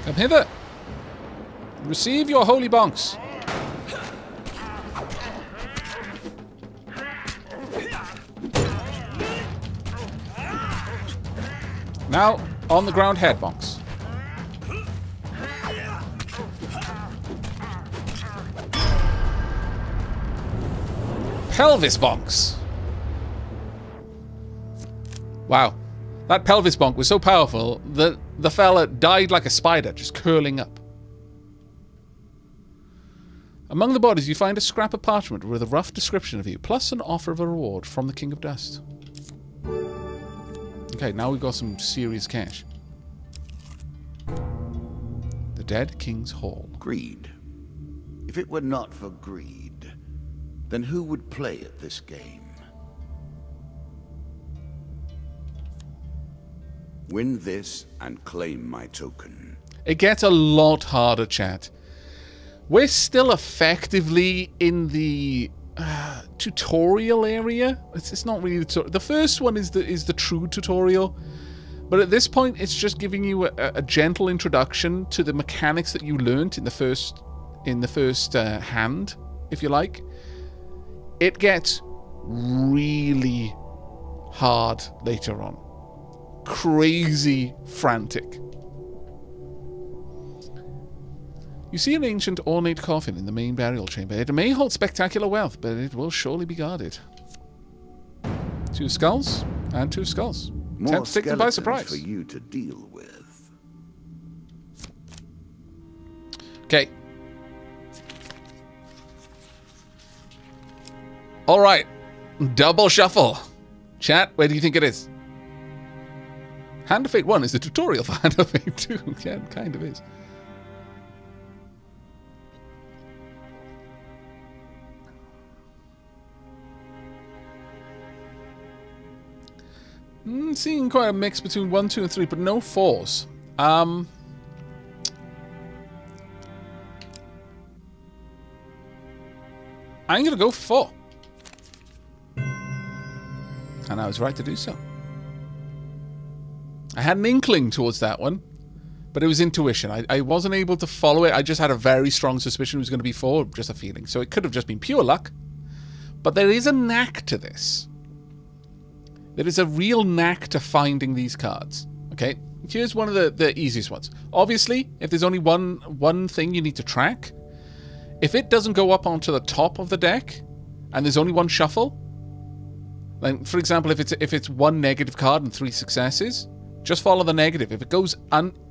Come hither. Receive your holy bonks. Now, on the ground head bonks. Pelvis bonks. Wow. That pelvis bonk was so powerful that the fella died like a spider, just curling up. Among the bodies, you find a scrap of parchment with a rough description of you, plus an offer of a reward from the King of Dust. Okay, now we've got some serious cash. The Dead King's Hall. Greed. If it were not for greed, then who would play at this game? Win this and claim my token. It gets a lot harder, chat. We're still effectively in the tutorial area. It's not really the first one is the true tutorial, but at this point it's just giving you a gentle introduction to the mechanics that you learnt in the first hand, if you like. It gets really hard later on. Crazy frantic. You see an ancient ornate coffin in the main burial chamber. It may hold spectacular wealth, but it will surely be guarded. 2 skulls and 2 skulls. More Take them by surprise. for you to deal with. Okay. All right. Double shuffle. Chat, where do you think it is? Hand of Fate 1 is the tutorial for Hand of Fate 2. Yeah, it kind of is. Seeing quite a mix between 1, 2, and 3, but no 4s. I'm going to go for 4. And I was right to do so. I had an inkling towards that one, but it was intuition. I wasn't able to follow it. I just had a very strong suspicion it was going to be 4, just a feeling. So it could have just been pure luck. But there is a knack to this. There is a real knack to finding these cards. Okay, here's one of the easiest ones. Obviously, if there's only one thing you need to track, if it doesn't go up onto the top of the deck, and there's only 1 shuffle, like for example, if it's 1 negative card and 3 successes, just follow the negative. If it goes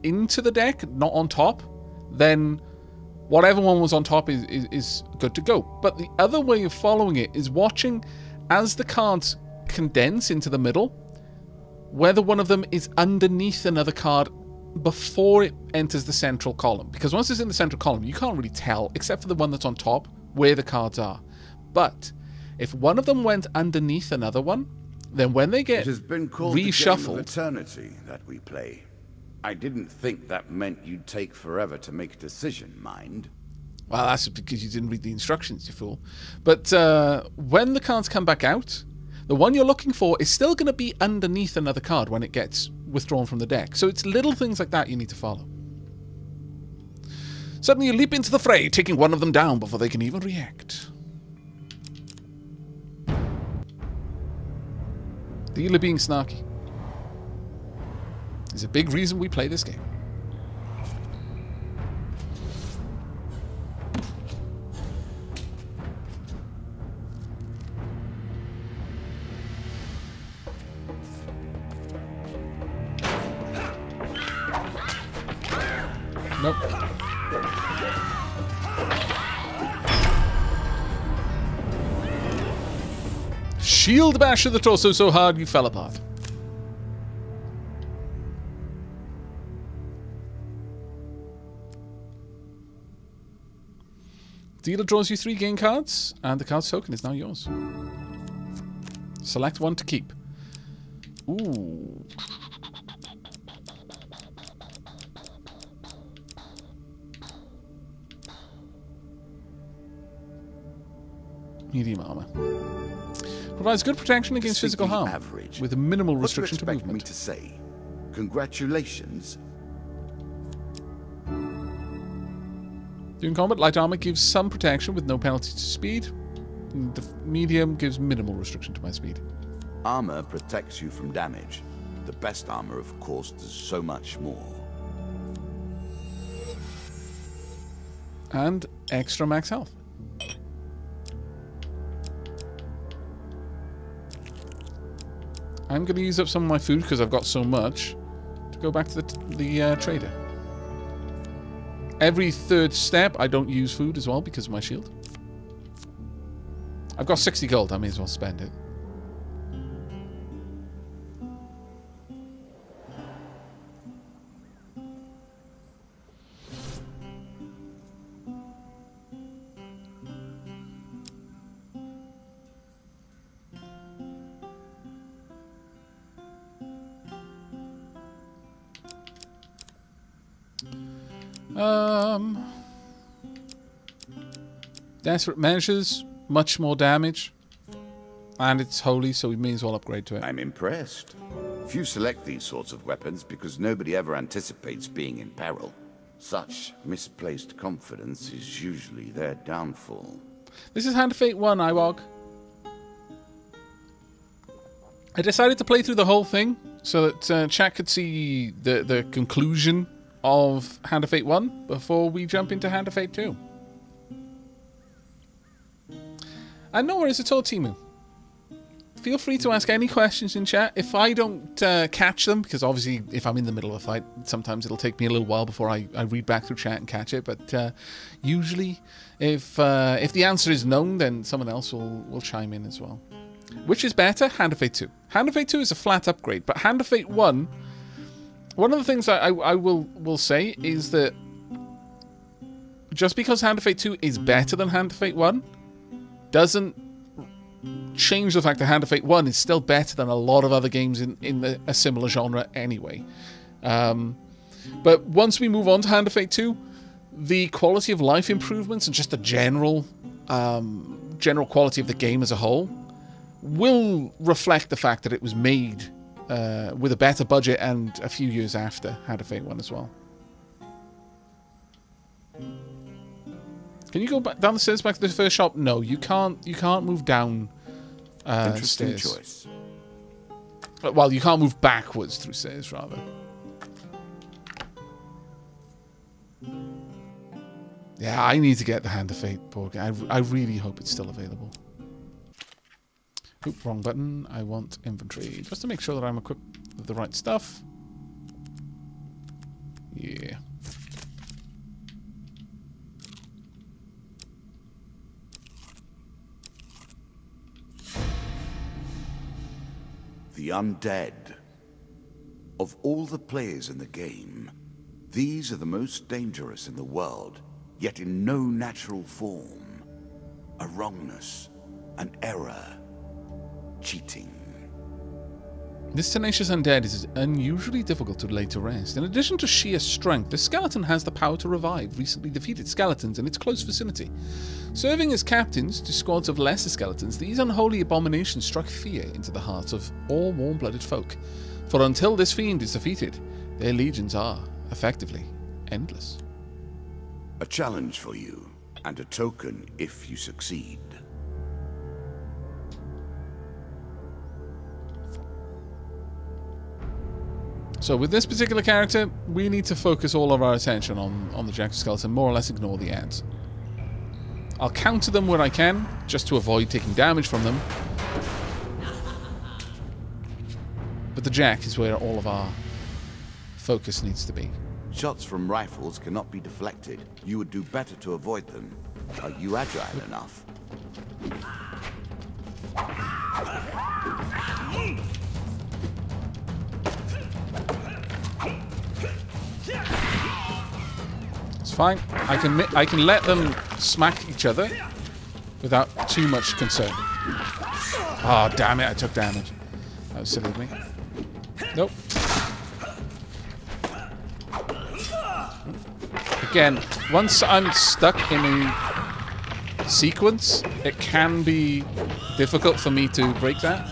into the deck, not on top, then whatever one was on top is good to go. But the other way of following it is watching as the cards condense into the middle, whether one of them is underneath another card before it enters the central column. Because once it's in the central column, you can't really tell, except for the one that's on top, where the cards are. But if one of them went underneath another one, then when they get reshuffled... It has been called the game of eternity that we play. I didn't think that meant you'd take forever to make a decision, mind. Well, that's because you didn't read the instructions, you fool. But when the cards come back out, the one you're looking for is still going to be underneath another card when it gets withdrawn from the deck. So it's little things like that you need to follow. Suddenly you leap into the fray, taking one of them down before they can even react. Dealer being snarky is a big reason we play this game. Nope. Shield bash to the torso so hard you fell apart. Dealer draws you 3 game cards, and the card's token is now yours. Select one to keep. Ooh. Medium armor. Provides good protection against physical harm, with a minimal restriction to movement. Me to say? Congratulations. During combat, light armor gives some protection with no penalty to speed. And the medium gives minimal restriction to my speed. Armor protects you from damage. The best armor, of course, does so much more. And extra max health. I'm going to use up some of my food because I've got so much to go back to the trader. Every third step, I don't use food as well because of my shield. I've got 60 gold. I may as well spend it. Desperate Measures, much more damage. And it's holy, so we may as well upgrade to it. I'm impressed. Few select these sorts of weapons because nobody ever anticipates being in peril. Such misplaced confidence is usually their downfall. This is Hand of Fate 1, Aavak. I decided to play through the whole thing so that chat could see the conclusion of Hand of Fate 1 before we jump into Hand of Fate 2. And no worries at all, Timu. Feel free to ask any questions in chat. If I don't catch them, because obviously if I'm in the middle of a fight, sometimes it'll take me a little while before I read back through chat and catch it. But usually, if the answer is known, then someone else will chime in as well. Which is better? Hand of Fate 2. Hand of Fate 2 is a flat upgrade, but Hand of Fate 1, one of the things I will say is that just because Hand of Fate 2 is better than Hand of Fate 1, doesn't change the fact that Hand of Fate 1 is still better than a lot of other games in a similar genre anyway. But once we move on to Hand of Fate 2, the quality of life improvements and just the general quality of the game as a whole will reflect the fact that it was made with a better budget and a few years after Hand of Fate 1 as well. Can you go back down the stairs back to the first shop? No, you can't. You can't move down Interesting stairs. choice. Well, you can't move backwards through stairs, rather. Yeah, I need to get the Hand of Fate board game. I really hope it's still available. Oop, wrong button. I want inventory. Just to make sure that I'm equipped with the right stuff. Yeah. The undead. Of all the players in the game, these are the most dangerous in the world, yet in no natural form. A wrongness, an error, cheating. This tenacious undead is unusually difficult to lay to rest. In addition to sheer strength, the skeleton has the power to revive recently defeated skeletons in its close vicinity. Serving as captains to squads of lesser skeletons, these unholy abominations struck fear into the hearts of all warm-blooded folk. For until this fiend is defeated, their legions are, effectively, endless. A challenge for you, and a token if you succeed. So with this particular character, we need to focus all of our attention on the Jack Skeleton, more or less ignore the ads. I'll counter them where I can, just to avoid taking damage from them. But the Jack is where all of our focus needs to be. Shots from rifles cannot be deflected. You would do better to avoid them. Are you agile enough? It's fine. I can let them smack each other without too much concern. Oh, damn it, I took damage. That was silly of me. Nope. Again, once I'm stuck in a sequence, it can be difficult for me to break that.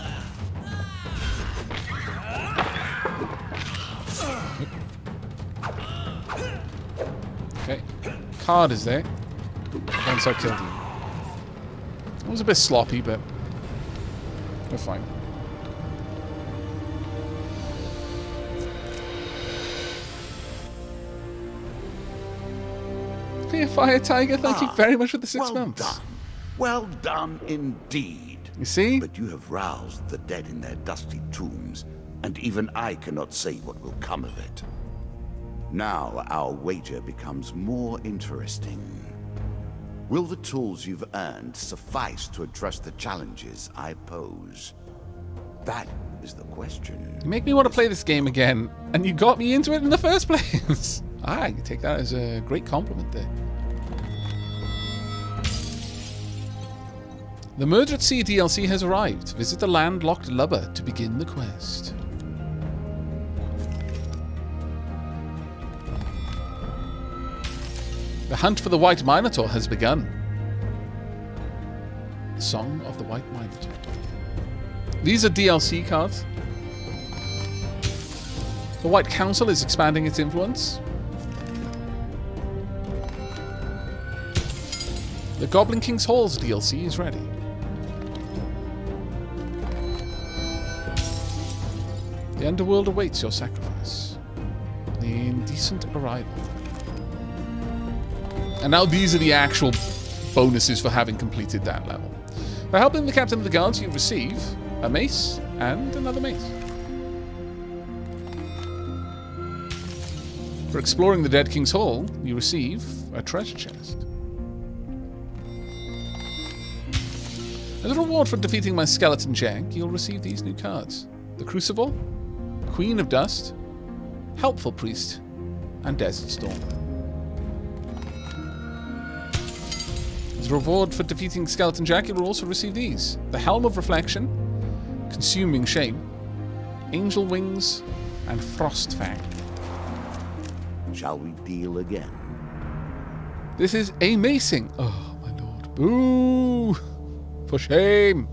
Okay, card is there. so I killed you. It was a bit sloppy, but we're fine. Clear Fire Tiger, thank you very much for the 6 months. Done. Well done indeed. You see? But you have roused the dead in their dusty tombs, and even I cannot say what will come of it. Now our wager becomes more interesting. Will the tools you've earned suffice to address the challenges I pose? That is the question. You make me want to play this game again, and you got me into it in the first place. I can take that as a great compliment there. The Murder at Sea DLC has arrived. Visit the landlocked lubber to begin the quest. The hunt for the White Minotaur has begun. Song of the White Minotaur. These are DLC cards. The White Council is expanding its influence. The Goblin King's Halls DLC is ready. The Underworld awaits your sacrifice. The Indecent Arrival. And now these are the actual bonuses for having completed that level. For helping the Captain of the Guards, you receive a mace and another mace. For exploring the Dead King's Hall, you receive a treasure chest. As a reward for defeating my skeleton jag, you'll receive these new cards. The Crucible, Queen of Dust, Helpful Priest, and Desert Storm. As a reward for defeating Skeleton Jack, you will also receive these. The Helm of Reflection, Consuming Shame, Angel Wings, and Frostfang. Shall we deal again? This is amazing. Oh, my lord. Boo! For shame.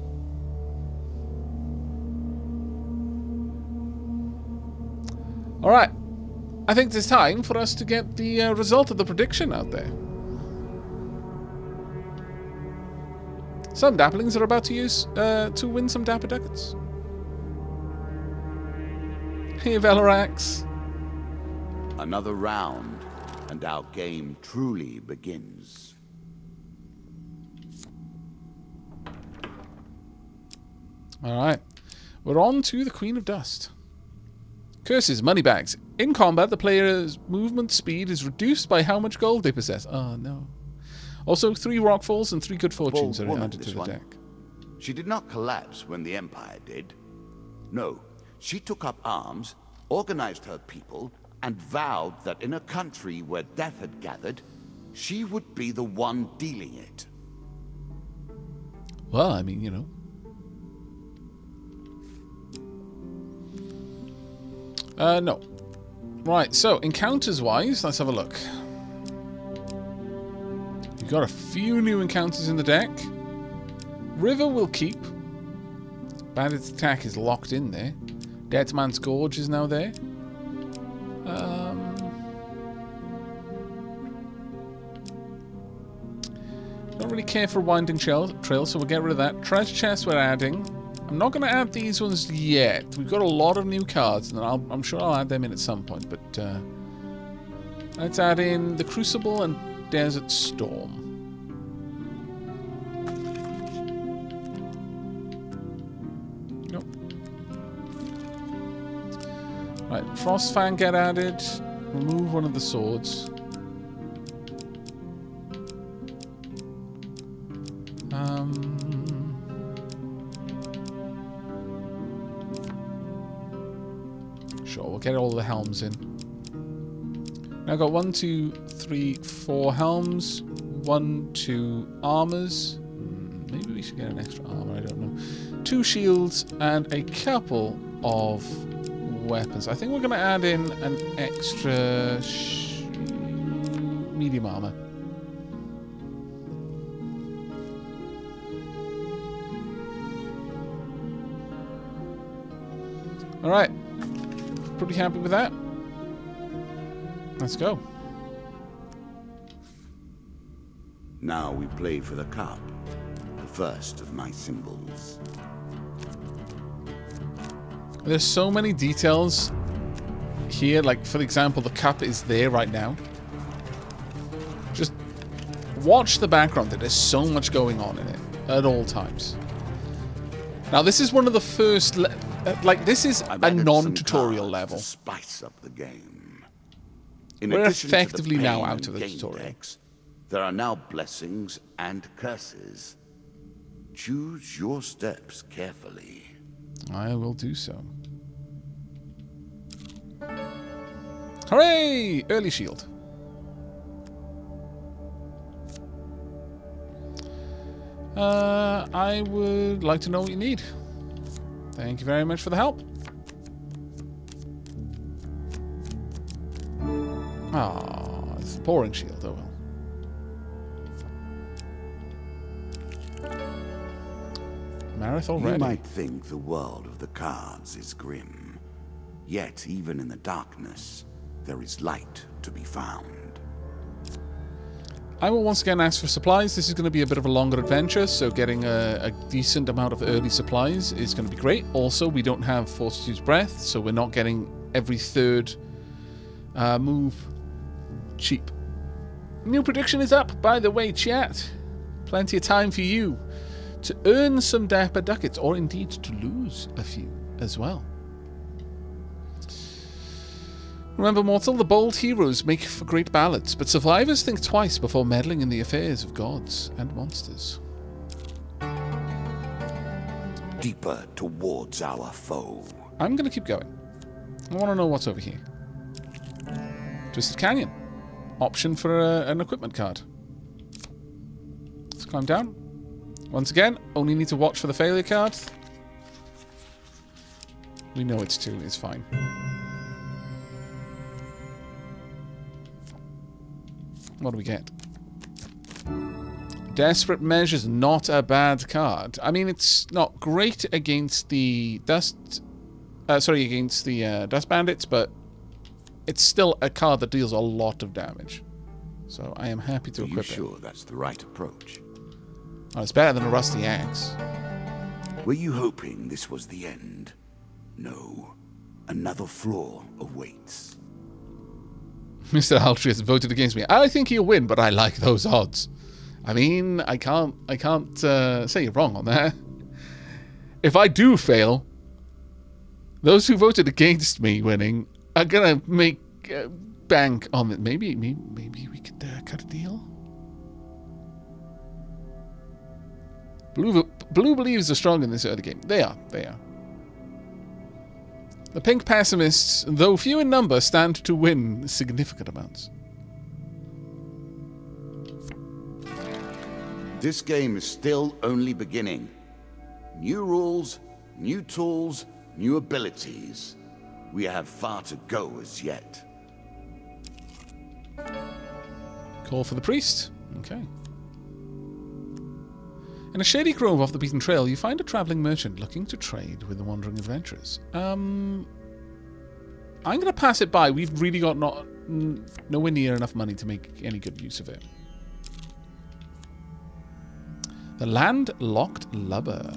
Alright. I think it's time for us to get the result of the prediction out there. Some Dapplings are about to use to win some Dapper Ducats. Hey, Velorax. Another round, and our game truly begins. Alright. We're on to the Queen of Dust. Curses, moneybags. In combat, the player's movement speed is reduced by how much gold they possess. Oh, no. Also, 3 rockfalls and 3 good fortunes are added to the deck. She did not collapse when the Empire did. No, she took up arms, organized her people, and vowed that in a country where death had gathered, she would be the one dealing it. Well, I mean, you know. No. Right, so, encounters-wise, let's have a look. You've got a few new encounters in the deck. River will keep. Bandit's Attack is locked in there. Dead Man's Gorge is now there. Don't really care for Winding Trail, so we'll get rid of that. Treasure Chest we're adding. I'm not going to add these ones yet. We've got a lot of new cards, and I'm sure I'll add them in at some point. But let's add in the Crucible and Desert Storm. Nope. Right, Frostfang get added. Remove one of the swords. Sure, we'll get all the helms in. Now I've got 1, 2, 3, 4 helms, 1, 2 armors. Maybe we should get an extra armor, I don't know. 2 shields and a couple of weapons. I think we're going to add in an extra medium armor. Alright. Pretty happy with that. Let's go. Now we play for the cup, the first of my symbols. There's so many details here. Like, for example, the cup is there right now. Just watch the background. There's so much going on in it at all times. Now, this is one of the first... like, this is a non-tutorial level. To spice up the game. We're effectively now out of the tutorial. Decks, there are now blessings and curses. Choose your steps carefully. I will do so. Hooray! Early shield. I would like to know what you need. Thank you very much for the help. Ah, it's a boring shield, oh well. Marith already. You might think the world of the cards is grim. Yet, even in the darkness, there is light to be found. I will once again ask for supplies. This is going to be a bit of a longer adventure, so getting a decent amount of early supplies is going to be great. Also, we don't have Fortitude's Breath, so we're not getting every third move cheap. New prediction is up, by the way, chat. Plenty of time for you to earn some Dapper Ducats, or indeed to lose a few as well. Remember, mortal, the bold heroes make for great ballads, but survivors think twice before meddling in the affairs of gods and monsters. Deeper towards our foe. I'm going to keep going. I want to know what's over here. Twisted Canyon. Option for an equipment card. Let's climb down. Once again, only need to watch for the failure card. We know it's 2, it's fine. What do we get? Desperate Measures, not a bad card. I mean, it's not great against the dust... against the Dust Bandits, but it's still a card that deals a lot of damage. So I am happy to equip it. Are you sure that's the right approach? Oh, it's better than a Rusty Axe. Were you hoping this was the end? No. Another flaw awaits. Mr. Altruist voted against me. I think he'll win, but I like those odds. I mean, I can't say you're wrong on that. If I do fail, those who voted against me winning are gonna make bank on it. Maybe we could cut a deal. Blue believes are strong in this early game. They are. The pink pessimists, though few in number, stand to win significant amounts. This game is still only beginning. New rules, new tools, new abilities. We have far to go as yet. Call for the priest. Okay. In a shady grove off the beaten trail, you find a traveling merchant looking to trade with the wandering adventurers. I'm going to pass it by. We've really got nowhere near enough money to make any good use of it. The Landlocked Lubber.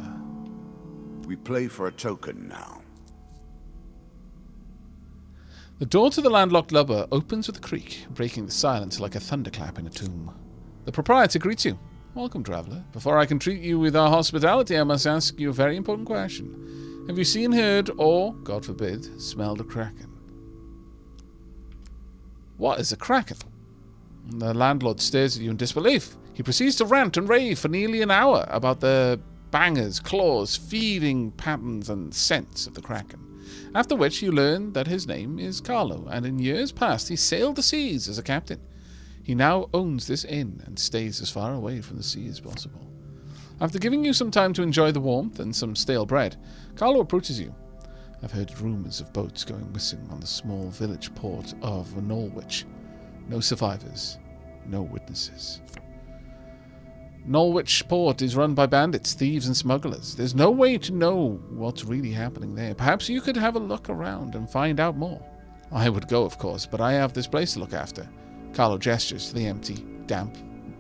We play for a token now. The door to the Landlocked Lubber opens with a creak, breaking the silence like a thunderclap in a tomb. The proprietor greets you. Welcome, traveller. Before I can treat you with our hospitality, I must ask you a very important question. Have you seen, heard, or, God forbid, smelled a kraken? What is a kraken? The landlord stares at you in disbelief. He proceeds to rant and rave for nearly an hour about the bangers, claws, feeding patterns, and scents of the kraken. After which you learn that his name is Carlo, and in years past he sailed the seas as a captain. He now owns this inn and stays as far away from the sea as possible. After giving you some time to enjoy the warmth and some stale bread, Carlo approaches you. I've heard rumours of boats going missing on the small village port of Norwich. No survivors, no witnesses. Norwich port is run by bandits, thieves and smugglers. There's no way to know what's really happening there. Perhaps you could have a look around and find out more. I would go, of course, but I have this place to look after. Carlo gestures to the empty, damp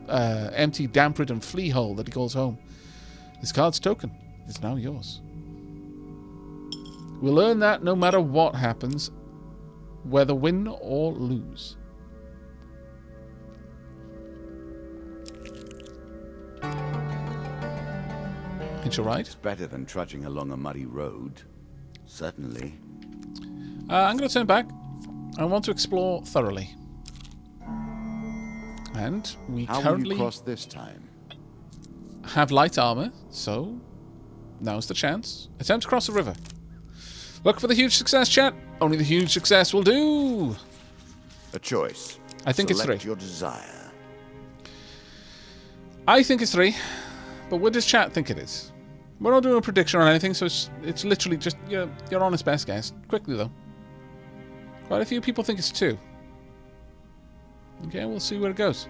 empty, damp-ridden flea hole that he calls home. This card's token is now yours. We'll earn that no matter what happens, whether win or lose. Hitch a ride? It's better than trudging along a muddy road. Certainly. I'm going to turn back. I want to explore thoroughly. And we How currently will you cross this time? have light armor, so now's the chance. Attempt to cross the river. Look for the huge success, chat. Only the huge success will do. A choice. I think Select it's 3. your desire. I think it's 3, but what does chat think it is? We're not doing a prediction or anything, so it's literally just your honest best guess. Quickly, though. Quite a few people think it's 2. Okay, we'll see where it goes.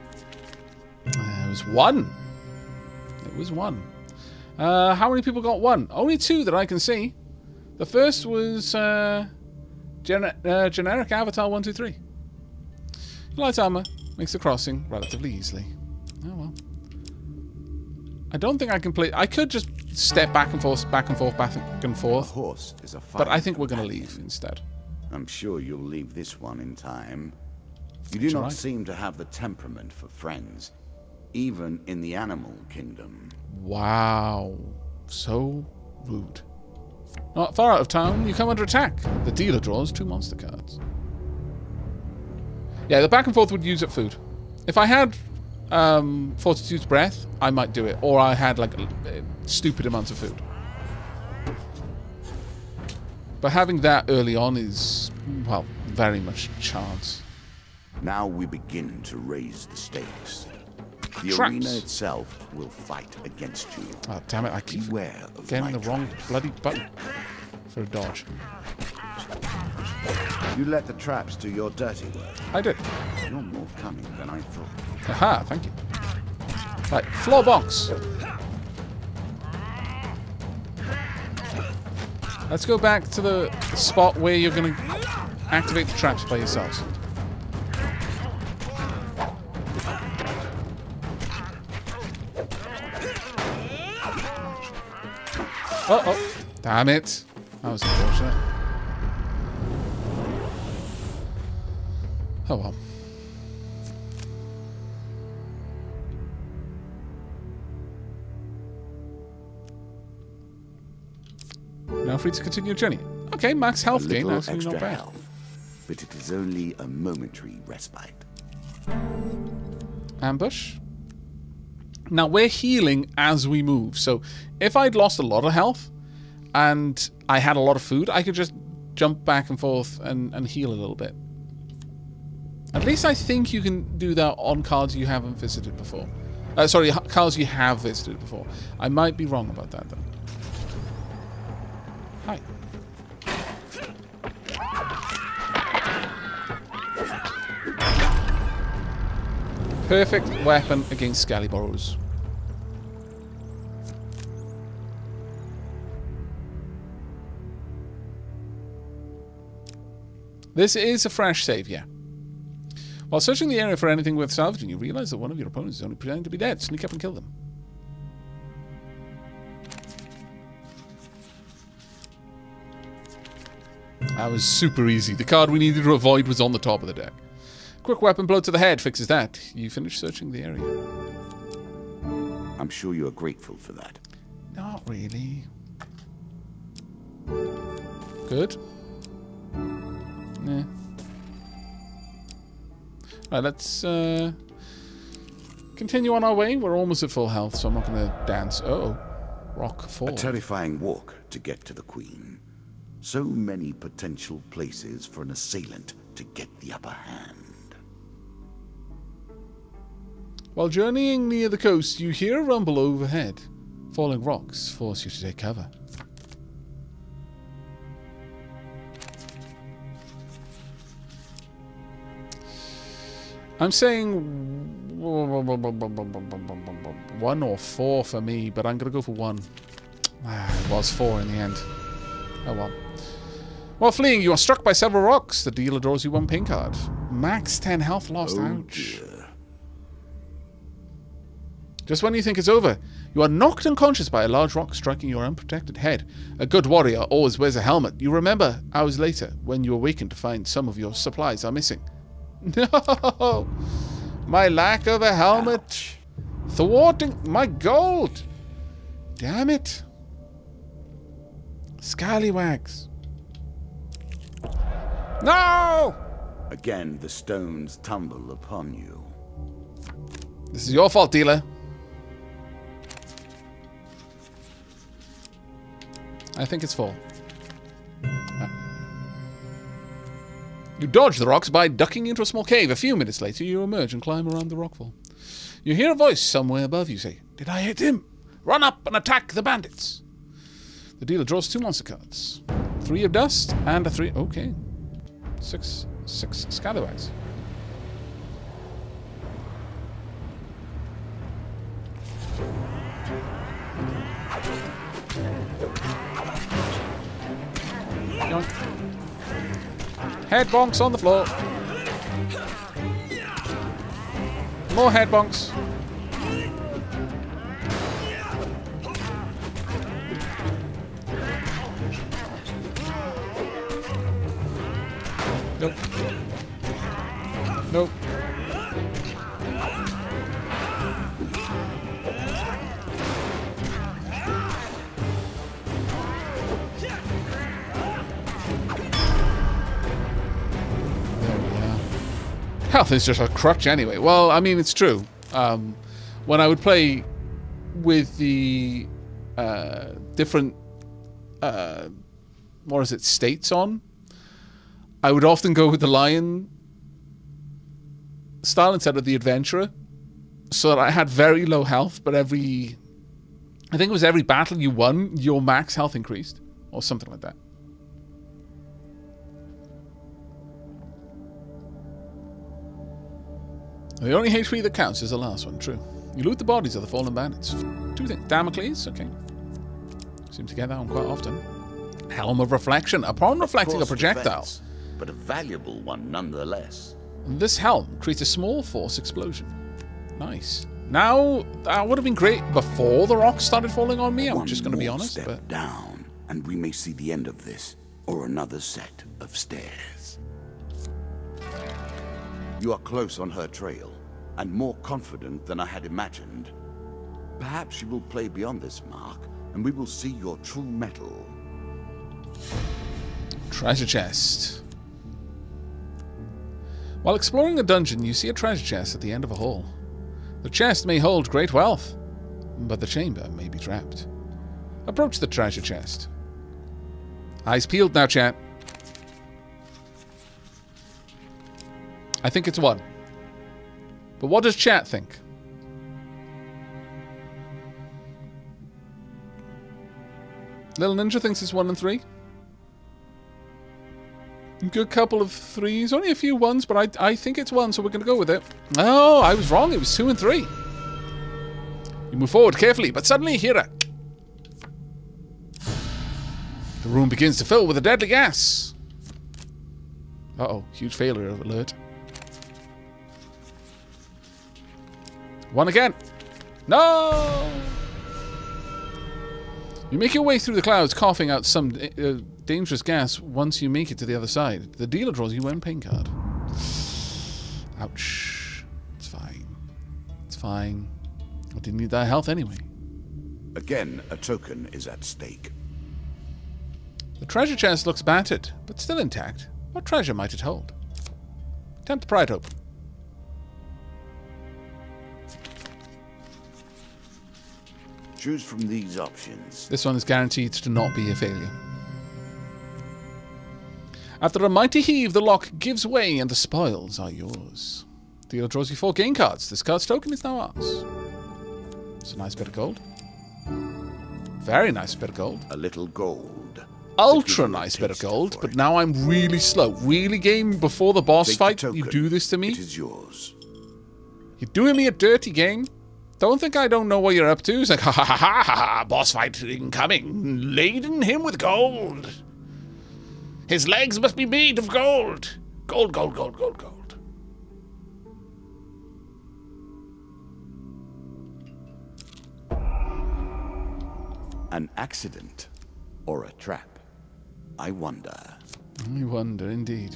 It was 1. It was 1. How many people got 1? Only 2 that I can see. The first was generic Avatar 123. Light armor makes the crossing relatively easily. Oh well. I don't think I can play. I could just step back and forth, back and forth, back and A forth. horse is a But I think we're fine going to companion. leave instead. I'm sure you'll leave this one in time. You do That's not right. seem to have the temperament for friends, even in the animal kingdom. Wow. So rude. Not far out of town, you come under attack. The dealer draws 2 monster cards. Yeah, the back and forth would use up food. If I had Fortitude's Breath, I might do it. Or I had like stupid amounts of food. But having that early on is, well, very much chance. Now we begin to raise the stakes. The Traps. arena itself will fight against you. Oh, damn it, I keep Beware of getting my the wrong traps. bloody button for a dodge. You let the traps do your dirty work. I did. You're more cunning than I thought. Aha, thank you. Right, floor box. Let's go back to the spot where you're going to activate the traps by yourselves. Oh, damn it. That was unfortunate. Oh well. Now free to continue your journey. Okay, max A health gain. little That's really extra not bad. health, but it is only a momentary respite. Ambush. Now we're healing as we move. So if I'd lost a lot of health and I had a lot of food, I could just jump back and forth and heal a little bit. At least I think you can do that on cards you haven't visited before. Sorry, cards you have visited before. I might be wrong about that though. Hi. Perfect weapon against Scallyborrows. This is a fresh save, yeah. While searching the area for anything worth salvaging, you realize that one of your opponents is only pretending to be dead. Sneak up and kill them. That was super easy. The card we needed to avoid was on the top of the deck. Quick weapon blow to the head fixes that. You finish searching the area. I'm sure you are grateful for that. Not really. Good. Yeah. Right, let's continue on our way. We're almost at full health, so I'm not going to dance. Uh-oh. Rock fall. A terrifying walk to get to the Queen. So many potential places for an assailant to get the upper hand. While journeying near the coast, you hear a rumble overhead. Falling rocks force you to take cover. I'm saying 1 or 4 for me, but I'm going to go for 1. It was 4 in the end. Oh well. While fleeing, you are struck by several rocks. The dealer draws you 1 pin card. Max 10 health lost. Oh Ouch. dear. Just when you think it's over, you are knocked unconscious by a large rock striking your unprotected head. A good warrior always wears a helmet. You remember hours later when you awaken to find some of your supplies are missing. No! My lack of a helmet. Ouch. Thwarting my gold. Damn it. Scallywags. No! Again, the stones tumble upon you. This is your fault, dealer. I think it's full. You dodge the rocks by ducking into a small cave. A few minutes later, you emerge and climb around the rockfall. You hear a voice somewhere above you say, "Did I hit him? Run up and attack the bandits." The dealer draws 2 monster cards. 3 of dust and a 3... Okay. 6 scallywags. Yoink. Head bonks on the floor. More head bonks. Nope. Nope. Health is just a crutch anyway. Well, I mean, it's true. When I would play with the different, what is it, states on, I would often go with the lion style instead of the adventurer, so that I had very low health, but I think it was every battle you won, your max health increased, or something like that. The only HP that counts is the last one, true. You loot the bodies of the fallen bandits. 2 things. Damocles, okay. Seem to get that one quite often. Helm of Reflection. Upon reflecting a projectile. Defense, but a valuable one nonetheless. This helm creates a small force explosion. Nice. Now, that would have been great before the rocks started falling on me. I'm just going to be honest. Step But down, and we may see the end of this, or another set of stairs. You are close on her trail, and more confident than I had imagined. Perhaps you will play beyond this mark, and we will see your true mettle. treasure chest. While exploring a dungeon, you see a treasure chest at the end of a hall. The chest may hold great wealth, but the chamber may be trapped. Approach the treasure chest. Eyes peeled now, chat. I think it's 1. But what does chat think? Little Ninja thinks it's 1 and 3. Good couple of 3s. Only a few 1s, but I think it's 1, so we're going to go with it. Oh, I was wrong. It was 2 and 3. You move forward carefully, but suddenly you hear a... The room begins to fill with a deadly gas. Uh-oh. Huge failure alert. 1 again. No! You make your way through the clouds, coughing out some dangerous gas once you make it to the other side. The dealer draws you one pain card. Ouch. It's fine. It's fine. I didn't need that health anyway. Again, a token is at stake. The treasure chest looks battered, but still intact. What treasure might it hold? Attempt to pry it open. Choose from these options. This one is guaranteed to not be a failure. After a mighty heave, the lock gives way and the spoils are yours. Dealer draws you 4 game cards. This card's token is now ours. It's a nice bit of gold. Very nice bit of gold. A little gold. Ultra nice bit of gold, but now I'm really slow. Really, game, before the boss fight, you do this to me? It is yours. You're doing me a dirty game? Don't think I don't know what you're up to. It's like, ha ha ha ha ha, boss fight incoming. Laden him with gold. His legs must be made of gold. Gold, gold, gold, gold, gold. An accident or a trap? I wonder. I wonder, indeed.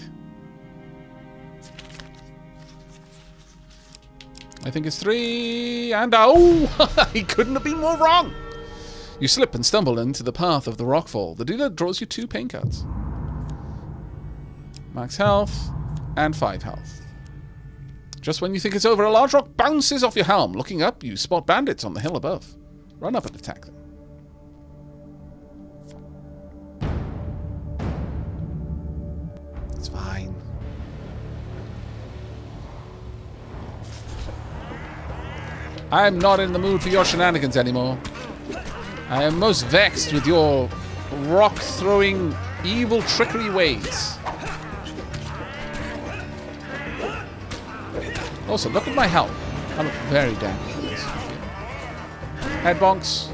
I think it's 3, and oh! He couldn't have been more wrong! You slip and stumble into the path of the rockfall. The dealer draws you 2 pain cards. Max health and 5 health. Just when you think it's over, a large rock bounces off your helm. Looking up, you spot bandits on the hill above. Run up and attack them. It's fine. I'm not in the mood for your shenanigans anymore. I am most vexed with your rock-throwing, evil trickery ways. Also, look at my health. I look very damn good. Head bonks.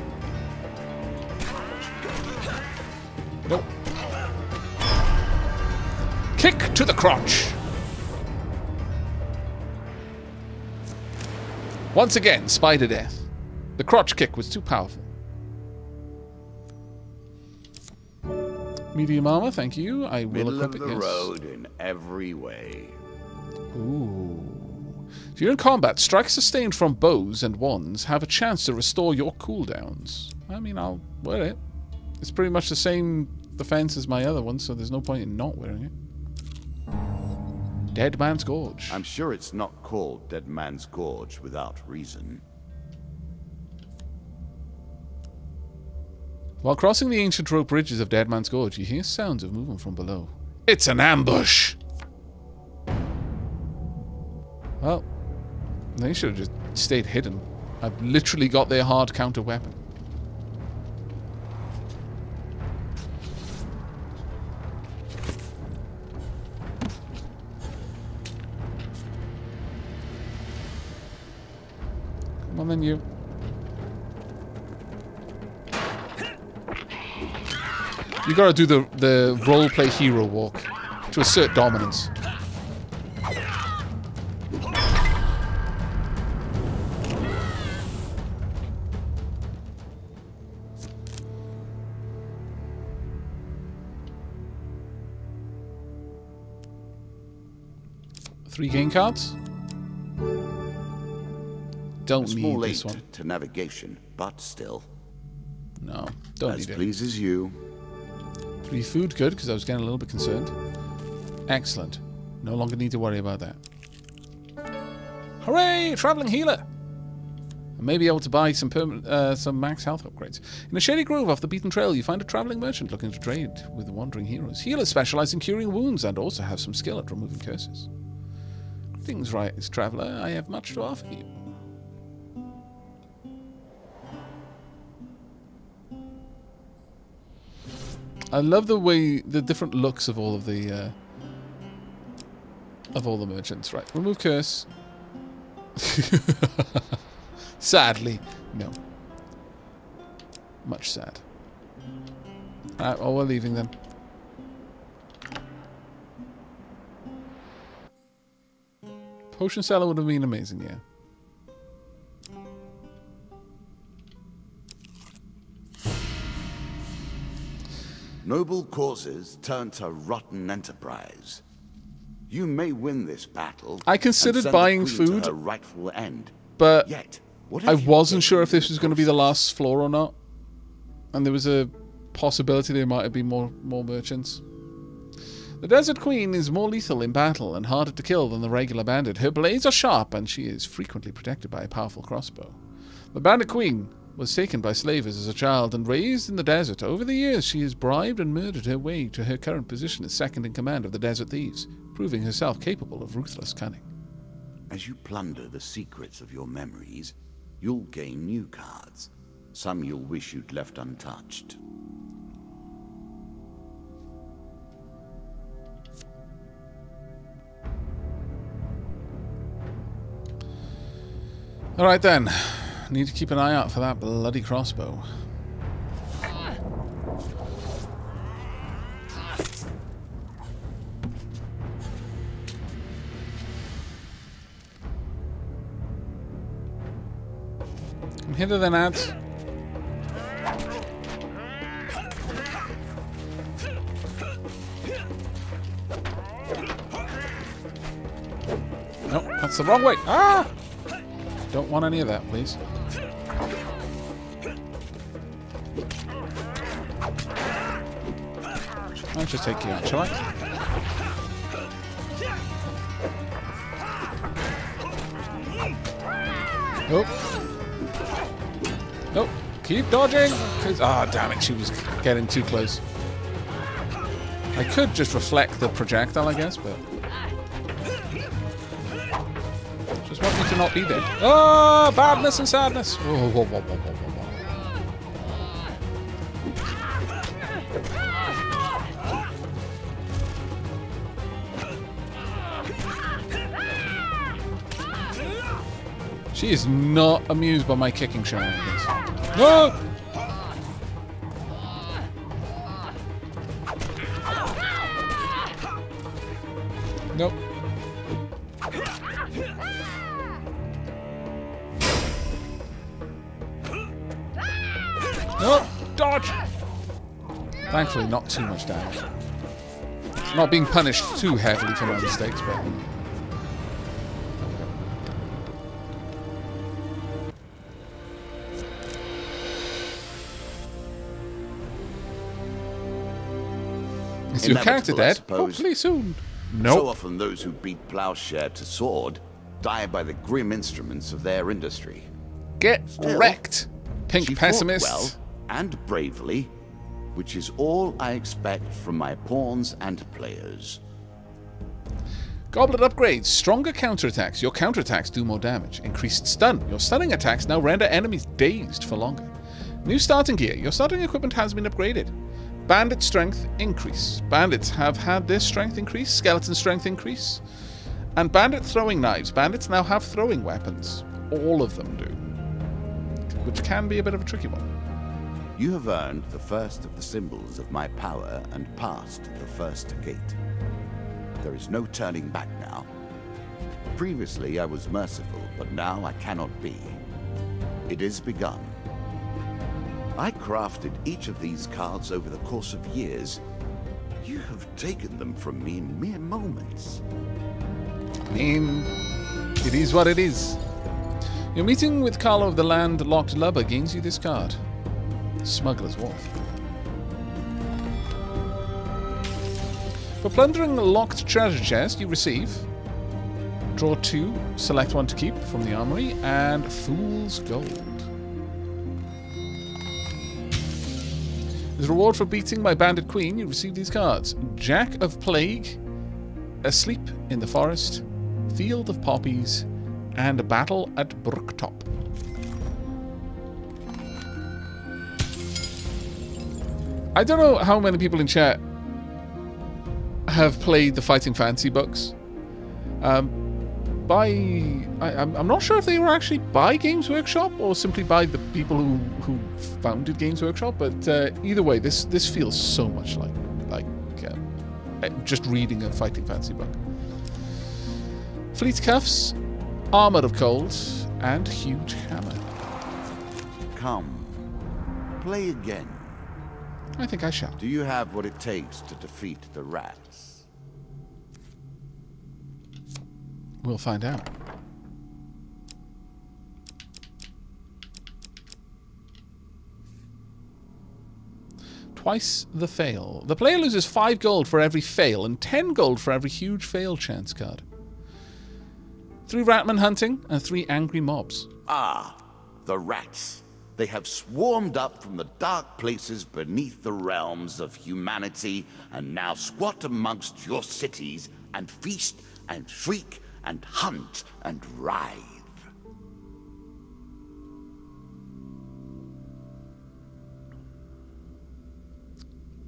Nope. Kick to the crotch. Once again, spider death. The crotch kick was too powerful. Medium armor, thank you. I will equip it. Middle of the road in every way. Ooh. During combat, strikes sustained from bows and wands have a chance to restore your cooldowns. I mean, I'll wear it. It's pretty much the same defense as my other one, so there's no point in not wearing it. Dead Man's Gorge. I'm sure it's not called Dead Man's Gorge without reason. While crossing the ancient rope bridges of Dead Man's Gorge, you hear sounds of movement from below. It's an ambush! Well, they should have just stayed hidden. I've literally got their hard counter weapon. Come on then, you. You gotta do the roleplay hero walk to assert dominance. Three game cards. Don't need this one. To navigation, but still. No, don't need it. As pleases you. 3 food, good, because I was getting a little bit concerned. Excellent. No longer need to worry about that. Hooray! Traveling healer! I may be able to buy some max health upgrades. In a shady grove off the beaten trail, you find a traveling merchant looking to trade with wandering heroes. Healers specialize in curing wounds and also have some skill at removing curses. Greetings, right, traveler. I have much to offer you. I love the way, the different looks of all of the merchants. Right, remove curse. Sadly, no. Much sad. Alright, well, we're leaving then. Potion seller would have been amazing, yeah. Noble causes turn to rotten enterprise. You may win this battle. I considered buying food, to her rightful end. but Yet, I wasn't sure if this was going to be the last floor or not. And there was a possibility there might have been more merchants. The Desert Queen is more lethal in battle and harder to kill than the regular bandit. Her blades are sharp and she is frequently protected by a powerful crossbow. The Bandit Queen was taken by slavers as a child and raised in the desert. Over the years, she has bribed and murdered her way to her current position as second in command of the Desert Thieves, proving herself capable of ruthless cunning. As you plunder the secrets of your memories, you'll gain new cards. Some you'll wish you'd left untouched. Alright then. Need to keep an eye out for that bloody crossbow. Come hither then, ads. That's the wrong way. Ah! Don't want any of that, please. I'll just take you out, shall I? Oh. Nope. Keep dodging. Ah, damn it. She was getting too close. I could just reflect the projectile, I guess, but... Just want me to not be there. Oh, badness and sadness. Whoa, whoa, whoa, whoa, whoa, whoa. She is not amused by my kicking shenanigans. No! Nope. Nope! Dodge! Thankfully, not too much damage. Not being punished too heavily for my mistakes, but... Is your character dead? Hopefully soon. Nope. So often those who beat plowshare to sword die by the grim instruments of their industry. Get wrecked, pink she pessimist. Fought well and bravely, which is all I expect from my pawns and players. Goblet upgrades. Stronger counterattacks. Your counterattacks do more damage. Increased stun. Your stunning attacks now render enemies dazed for longer. New starting gear. Your starting equipment has been upgraded. Bandit strength increase. Bandits have had their strength increase. Skeleton strength increase. And bandit throwing knives. Bandits now have throwing weapons. All of them do. Which can be a bit of a tricky one. You have earned the first of the symbols of my power and passed the first gate. There is no turning back now. Previously I was merciful, but now I cannot be. It is begun. I crafted each of these cards over the course of years. You have taken them from me in mere moments. I mean, it is what it is. Your meeting with Carlo of the Land-Locked Lubber gains you this card. Smuggler's Wharf. For plundering a locked treasure chest, you receive... Draw 2, select 1 to keep from the armory, and Fool's Gold. As a reward for beating my bandit queen, you receive these cards. Jack of Plague, Asleep in the Forest, Field of Poppies, and a Battle at Brooktop. I don't know how many people in chat have played the Fighting Fantasy books. I'm not sure if they were actually by Games Workshop or simply by the people who founded Games Workshop, but either way, this feels so much like just reading a Fighting Fantasy book. Fleet Cuffs, Armor of Cold, and Huge Hammer. Come, play again. I think I shall. Do you have what it takes to defeat the rats? We'll find out. Twice the fail. The player loses 5 gold for every fail and 10 gold for every huge fail chance card. 3 ratman hunting and 3 angry mobs. Ah, the rats. They have swarmed up from the dark places beneath the realms of humanity and now squat amongst your cities and feast and shriek and hunt and writhe.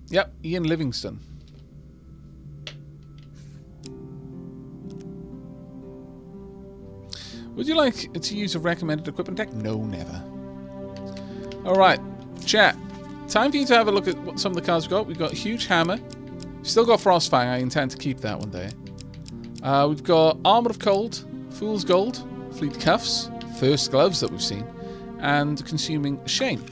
Yep, Ian Livingston. Would you like to use a recommended equipment deck? No, never. Alright, chat. Time for you to have a look at what some of the cards we've got. We've got Huge Hammer. Still got Frostfang. I intend to keep that one there. We've got Armor of Cold, Fool's Gold, Fleet Cuffs, First Gloves that we've seen, and Consuming Shame.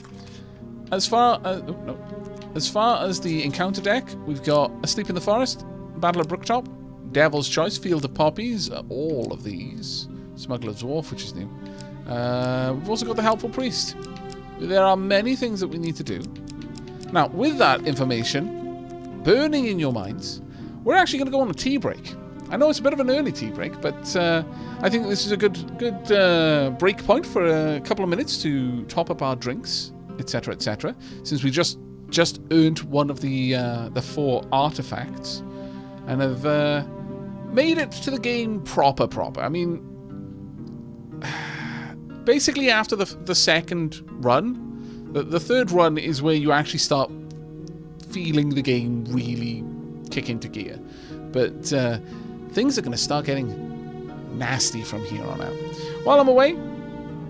As far as the encounter deck, we've got Asleep in the Forest, Battle at Brooktop, Devil's Choice, Field of Poppies, all of these. Smuggler's Wharf, which is new. We've also got the Helpful Priest. There are many things that we need to do. Now, with that information burning in your minds, we're actually going to go on a tea break. I know it's a bit of an early tea break, but I think this is a good break point for a couple of minutes to top up our drinks, etc., etc. Since we just earned one of the 4 artifacts, and have made it to the game proper. I mean, basically after the second run, the third run is where you actually start feeling the game really kick into gear. But things are going to start getting nasty from here on out. While I'm away,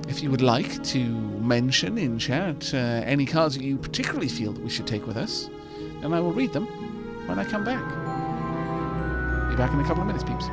if you would like to mention in chat any cards that you particularly feel that we should take with us, then I will read them when I come back. Be back in a couple of minutes, peeps.